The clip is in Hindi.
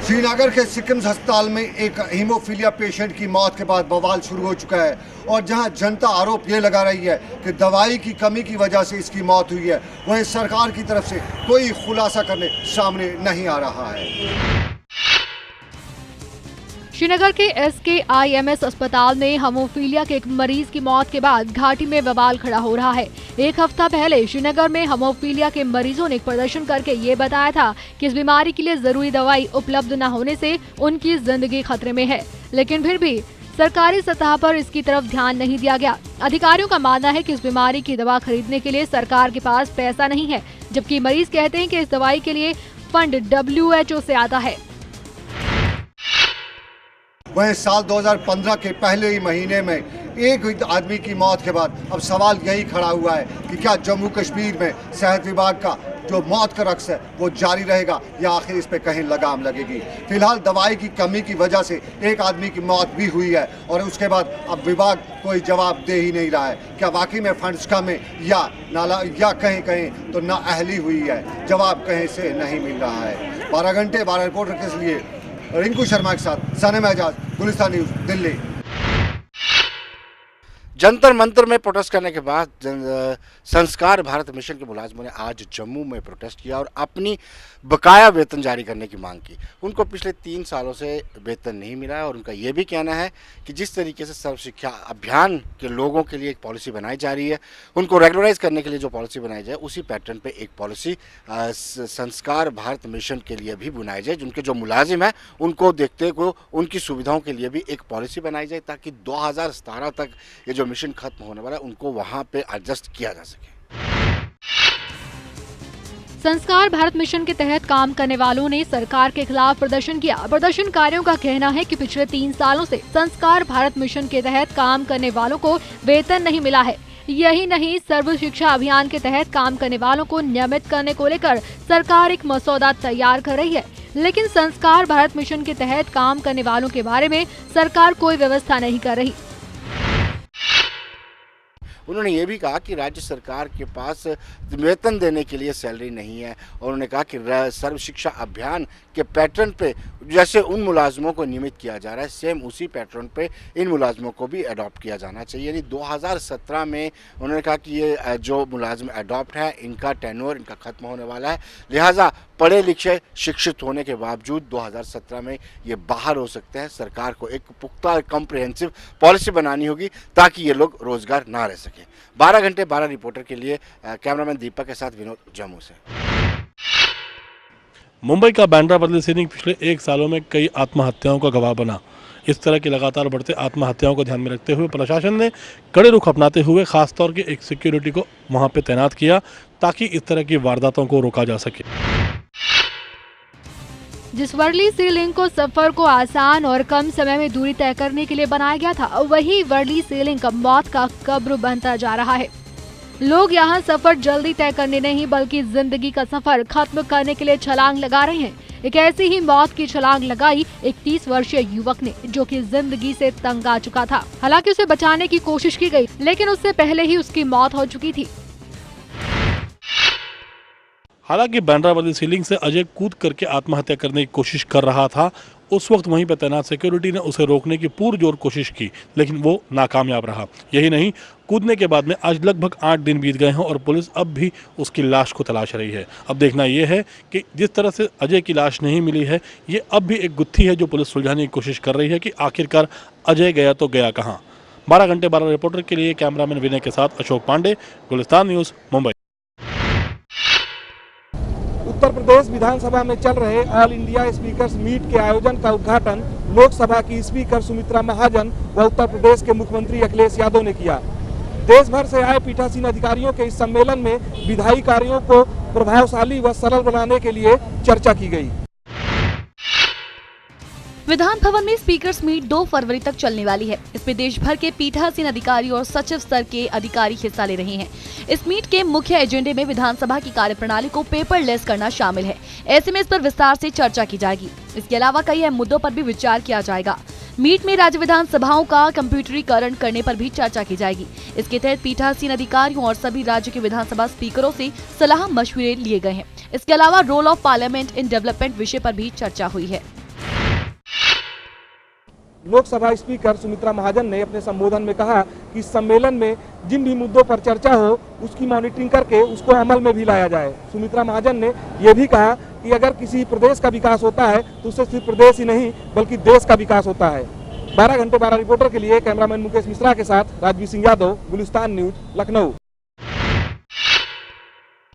श्रीनगर के सिकिम्स अस्पताल में एक हीमोफीलिया पेशेंट की मौत के बाद बवाल शुरू हो चुका है और जहां जनता आरोप ये लगा रही है कि दवाई की कमी की वजह से इसकी मौत हुई है, वहीं सरकार की तरफ से कोई खुलासा करने सामने नहीं आ रहा है। श्रीनगर के SKIMS अस्पताल में हेमोफीलिया के एक मरीज की मौत के बाद घाटी में बवाल खड़ा हो रहा है। एक हफ्ता पहले श्रीनगर में हेमोफीलिया के मरीजों ने प्रदर्शन करके ये बताया था कि इस बीमारी के लिए जरूरी दवाई उपलब्ध न होने से उनकी जिंदगी खतरे में है, लेकिन फिर भी सरकारी सतह पर इसकी तरफ ध्यान नहीं दिया गया। अधिकारियों का मानना है कि इस बीमारी की दवा खरीदने के लिए सरकार के पास पैसा नहीं है, जबकि मरीज कहते हैं कि इस दवाई के लिए फंड WHO से आता है। वहीं साल 2015 के पहले ही महीने में एक आदमी की मौत के बाद अब सवाल यही खड़ा हुआ है कि क्या जम्मू कश्मीर में सेहत विभाग का जो मौत का रक्स है वो जारी रहेगा या आखिर इस पे कहीं लगाम लगेगी। फिलहाल दवाई की कमी की वजह से एक आदमी की मौत भी हुई है और उसके बाद अब विभाग कोई जवाब दे ही नहीं रहा है। क्या वाकई में फंड्स कम है या कहीं कहीं तो नाअहली हुई है, जवाब कहीं से नहीं मिल रहा है। 12 घंटे 12 रिपोर्टर के लिए रिंकू शर्मा के साथ सनम एजाज, गुलिस्तान न्यूज़, दिल्ली। जंतर मंतर में प्रोटेस्ट करने के बाद संस्कार भारत मिशन के मुलाजिमों ने आज जम्मू में प्रोटेस्ट किया और अपनी बकाया वेतन जारी करने की मांग की। उनको पिछले 3 सालों से वेतन नहीं मिला है और उनका ये भी कहना है कि जिस तरीके से सर्व शिक्षा अभियान के लोगों के लिए एक पॉलिसी बनाई जा रही है, उनको रेगुलराइज करने के लिए जो पॉलिसी बनाई जाए उसी पैटर्न पे एक पॉलिसी संस्कार भारत मिशन के लिए भी बनाई जाए। जिनके जो मुलाजिम हैं उनको देखते हुए उनकी सुविधाओं के लिए भी एक पॉलिसी बनाई जाए ताकि 2017 तक ये जो मिशन खत्म होने वाला है उनको वहां पे एडजस्ट किया जा सके। संस्कार भारत मिशन के तहत काम करने वालों ने सरकार के खिलाफ प्रदर्शन किया। प्रदर्शनकारियों का कहना है कि पिछले 3 सालों से संस्कार भारत मिशन के तहत काम करने वालों को वेतन नहीं मिला है। यही नहीं, सर्व शिक्षा अभियान के तहत काम करने वालों को नियमित करने को लेकर सरकार एक मसौदा तैयार कर रही है, लेकिन संस्कार भारत मिशन के तहत काम करने वालों के बारे में सरकार कोई व्यवस्था नहीं कर रही। उन्होंने ये भी कहा कि राज्य सरकार के पास वेतन देने के लिए सैलरी नहीं है और उन्होंने कहा कि सर्व शिक्षा अभियान के पैटर्न पे जैसे उन मुलाजमों को नियमित किया जा रहा है, सेम उसी पैटर्न पे इन मुलाजमों को भी अडॉप्ट किया जाना चाहिए। यानी 2017 में उन्होंने कहा कि ये जो मुलाजिम अडॉप्ट है इनका टेन्योर इनका खत्म होने वाला है, लिहाजा पढ़े लिखे शिक्षित होने के बावजूद 2017 में ये बाहर हो सकते हैं। सरकार को एक पुख्ता कॉम्प्रिहेंसिव पॉलिसी बनानी होगी ताकि ये लोग रोजगार ना रह सके। 12 घंटे 12 रिपोर्टर के लिए कैमरामैन दीपक के साथ विनोद, जम्मू से। मुंबई का बांद्रा बदली सीलिंग पिछले 1 सालों में कई आत्महत्याओं का गवाह बना। इस तरह की लगातार बढ़ते आत्महत्याओं को ध्यान में रखते हुए प्रशासन ने कड़े रुख अपनाते हुए खासतौर के एक सिक्योरिटी को वहां पे तैनात किया ताकि इस तरह की वारदातों को रोका जा सके। जिस वर्ली सी लिंक को सफर को आसान और कम समय में दूरी तय करने के लिए बनाया गया था, वही वर्ली सी लिंक अब मौत का कब्र बनता जा रहा है। लोग यहाँ सफर जल्दी तय करने नहीं बल्कि जिंदगी का सफर खत्म करने के लिए छलांग लगा रहे हैं। एक ऐसी ही मौत की छलांग लगाई एक 30 वर्षीय युवक ने, जो कि जिंदगी से तंग आ चुका था। हालांकि उसे बचाने की कोशिश की गई, लेकिन उससे पहले ही उसकी मौत हो चुकी थी। हालांकि बांद्रा बदली सीलिंग से अजय कूद करके आत्महत्या करने की कोशिश कर रहा था। उस वक्त वहीं पर तैनात सिक्योरिटी ने उसे रोकने की पुरजोर कोशिश की, लेकिन वो नाकामयाब रहा। यही नहीं, कूदने के बाद में आज लगभग 8 दिन बीत गए हैं और पुलिस अब भी उसकी लाश को तलाश रही है। अब देखना यह है कि जिस तरह से अजय की लाश नहीं मिली है, ये अब भी एक गुत्थी है जो पुलिस सुलझाने की कोशिश कर रही है कि आखिरकार अजय गया तो गया कहाँ। 12 घंटे 12 रिपोर्टर के लिए कैमरामैन विनय के साथ अशोक पांडे, गुलिस्तान न्यूज़, मुंबई। उत्तर प्रदेश विधानसभा में चल रहे ऑल इंडिया स्पीकर्स मीट के आयोजन का उद्घाटन लोकसभा की स्पीकर सुमित्रा महाजन व उत्तर प्रदेश के मुख्यमंत्री अखिलेश यादव ने किया। देश भर से आए पीठासीन अधिकारियों के इस सम्मेलन में विधायी कार्यों को प्रभावशाली व सरल बनाने के लिए चर्चा की गई। विधान भवन में स्पीकर्स मीट 2 फरवरी तक चलने वाली है। इसमें देश भर के पीठासीन अधिकारी और सचिव स्तर के अधिकारी हिस्सा ले रहे हैं। इस मीट के मुख्य एजेंडे में विधानसभा की कार्यप्रणाली को पेपरलेस करना शामिल है। ऐसे में इस पर विस्तार से चर्चा की जाएगी। इसके अलावा कई अहम मुद्दों पर भी विचार किया जाएगा। मीट में राज्य विधानसभाओं का कंप्यूटरीकरण करने पर भी चर्चा की जाएगी। इसके तहत पीठासीन अधिकारियों और सभी राज्य के विधानसभा स्पीकरों से सलाह मशवरे लिए गए हैं। इसके अलावा role of parliament in development विषय पर भी चर्चा हुई है। लोकसभा स्पीकर सुमित्रा महाजन ने अपने संबोधन में कहा कि इस सम्मेलन में जिन भी मुद्दों पर चर्चा हो उसकी मॉनिटरिंग करके उसको अमल में भी लाया जाए। सुमित्रा महाजन ने यह भी कहा कि अगर किसी प्रदेश का विकास होता है तो उससे सिर्फ प्रदेश ही नहीं बल्कि देश का विकास होता है। 12 घंटे 12 रिपोर्टर के लिए कैमरामैन मुकेश मिश्रा के साथ राजवीर सिंह यादव, गुलिस्तान न्यूज, लखनऊ।